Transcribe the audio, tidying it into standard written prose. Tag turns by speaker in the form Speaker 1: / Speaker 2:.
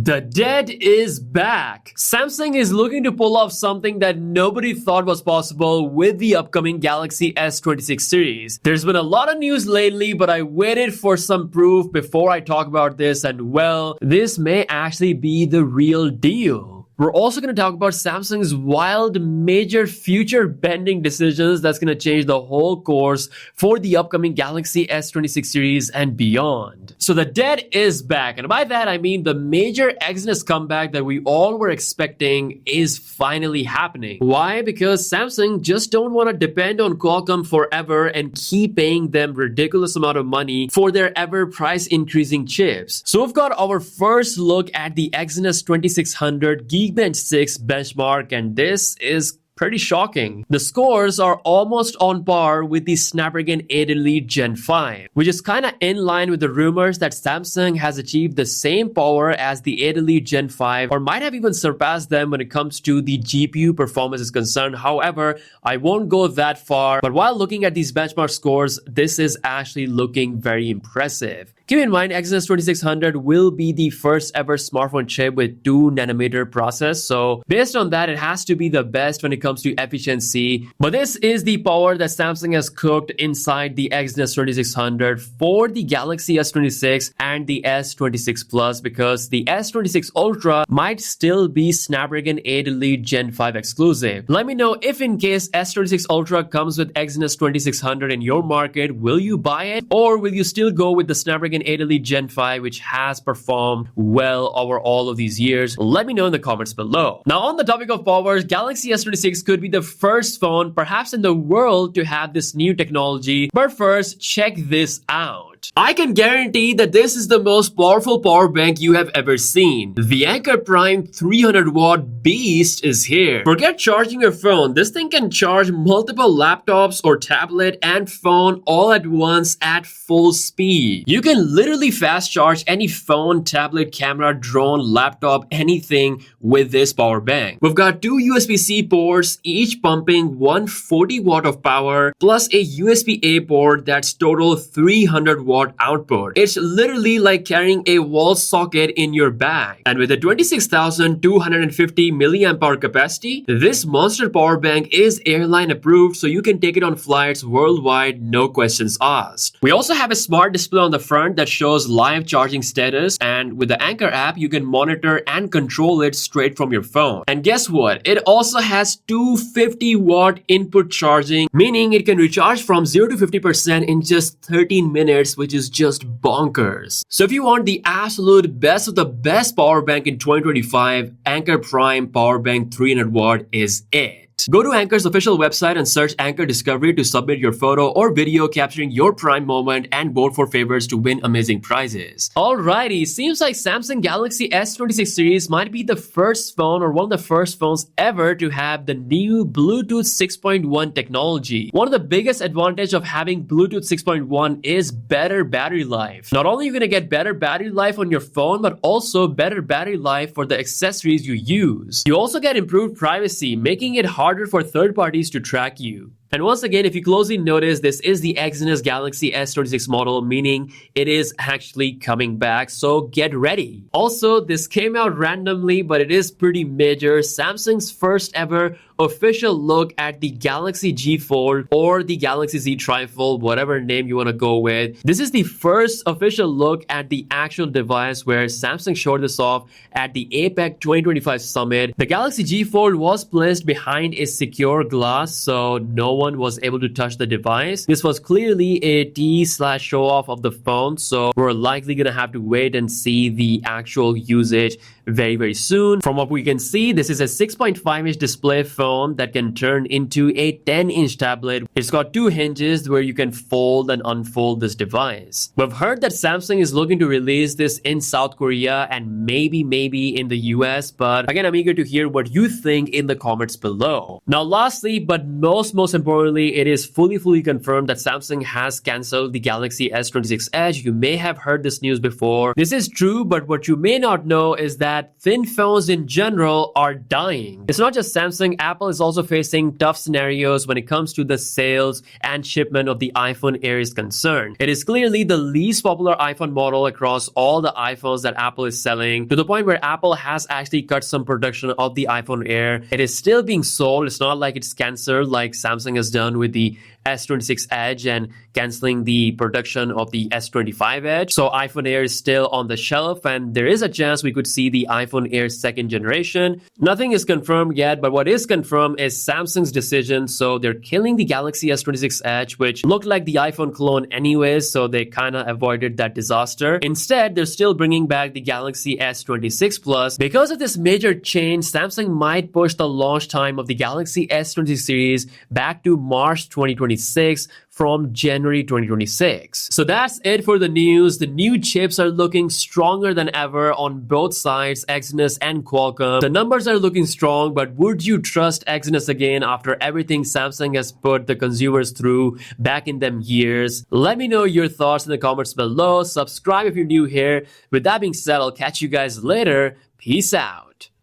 Speaker 1: The dead is back. Samsung is looking to pull off something that nobody thought was possible with the upcoming Galaxy S26 series. There's been a lot of news lately, but I waited for some proof before I talk about this, and well, this may actually be the real deal. We're also going to talk about Samsung's wild major future bending decisions that's going to change the whole course for the upcoming Galaxy S26 series and beyond. So the dead is back, and by that I mean the major Exynos comeback that we all were expecting is finally happening. Why? Because Samsung just don't want to depend on Qualcomm forever and keep paying them ridiculous amount of money for their ever price increasing chips. So we've got our first look at the Exynos 2600 Geekbench 6 benchmark, and this is pretty shocking. The scores are almost on par with the Snapdragon 8 Elite Gen 5, which is kind of in line with the rumors that Samsung has achieved the same power as the 8 Elite Gen 5 or might have even surpassed them when it comes to the GPU performance is concerned. However, I won't go that far, but while looking at these benchmark scores, this is actually looking very impressive. Keep in mind, Exynos 2600 will be the first ever smartphone chip with 2nm process, so based on that, it has to be the best when it comes to efficiency. But this is the power that Samsung has cooked inside the Exynos 2600 for the Galaxy S26 and the S26 Plus, because the S26 Ultra might still be Snapdragon 8 Elite Gen 5 exclusive. Let me know if in case S26 Ultra comes with Exynos 2600 in your market, will you buy it, or will you still go with the Snapdragon 8 Elite Gen 5, which has performed well over all of these years? Let me know in the comments below. Now, on the topic of power, Galaxy S26 could be the first phone perhaps in the world to have this new technology. But first, check this out. I can guarantee that this is the most powerful power bank you have ever seen. The Anker Prime 300-watt beast is here. Forget charging your phone. This thing can charge multiple laptops or tablet and phone all at once at full speed. You can literally fast charge any phone, tablet, camera, drone, laptop, anything with this power bank. We've got two USB-C ports, each pumping 140 watt of power, plus a USB-A port that's total 300 watt output. It's literally like carrying a wall socket in your bag. And with a 26,250 milliamp hour capacity, this monster power bank is airline approved, so you can take it on flights worldwide, no questions asked. We also have a smart display on the front that shows live charging status, and with the Anker app, you can monitor and control it straight from your phone. And guess what? It also has 250 watt input charging, meaning it can recharge from 0 to 50% in just 13 minutes, which is just bonkers. So if you want the absolute best of the best power bank in 2025, Anker Prime Power Bank 300 watt is it. Go to Anker's official website and search Anker Discovery to submit your photo or video capturing your Prime moment and vote for favorites to win amazing prizes. Alrighty, seems like Samsung Galaxy S26 series might be the first phone or one of the first phones ever to have the new Bluetooth 6.1 technology. One of the biggest advantages of having Bluetooth 6.1 is better battery life. Not only are you going to get better battery life on your phone, but also better battery life for the accessories you use. You also get improved privacy, making it harder for third parties to track you. And once again, if you closely notice, this is the Exynos Galaxy S26 model, meaning it is actually coming back, so get ready. Also, this came out randomly, but it is pretty major. Samsung's first ever official look at the Galaxy G Fold or the Galaxy Z Trifold, whatever name you want to go with. This is the first official look at the actual device where Samsung showed this off at the APEC 2025 Summit. The Galaxy G Fold was placed behind a secure glass, so no one was able to touch the device. This was clearly a tease/show off of the phone, so we're likely gonna have to wait and see the actual usage very soon. From what we can see, this is a 6.5-inch display phone that can turn into a 10-inch tablet. It's got two hinges where you can fold and unfold this device. We've heard that Samsung is looking to release this in South Korea and maybe in the US, but again, I'm eager to hear what you think in the comments below. Now lastly, but most important, importantly, it is fully confirmed that Samsung has cancelled the Galaxy S26 Edge. You may have heard this news before. This is true, but what you may not know is that thin phones in general are dying. It's not just Samsung, Apple is also facing tough scenarios when it comes to the sales and shipment of the iPhone Air is concerned. It is clearly the least popular iPhone model across all the iPhones that Apple is selling, to the point where Apple has actually cut some production of the iPhone Air. It is still being sold. It's not like it's cancelled like Samsung has done with the S26 Edge and canceling the production of the S25 Edge. So iPhone Air is still on the shelf, and there is a chance we could see the iPhone Air second generation. Nothing is confirmed yet, but what is confirmed is Samsung's decision. So they're killing the Galaxy S26 Edge, which looked like the iPhone clone anyways, so they kind of avoided that disaster. Instead, they're still bringing back the Galaxy S26 Plus. Because of this major change, Samsung might push the launch time of the Galaxy S26 series back to March 2026 from January 2026. So that's it for the news. The new chips are looking stronger than ever on both sides, Exynos and Qualcomm. The numbers are looking strong, but would you trust Exynos again after everything Samsung has put the consumers through back in them years? Let me know your thoughts in the comments below. Subscribe if you're new here. With that being said, I'll catch you guys later. Peace out.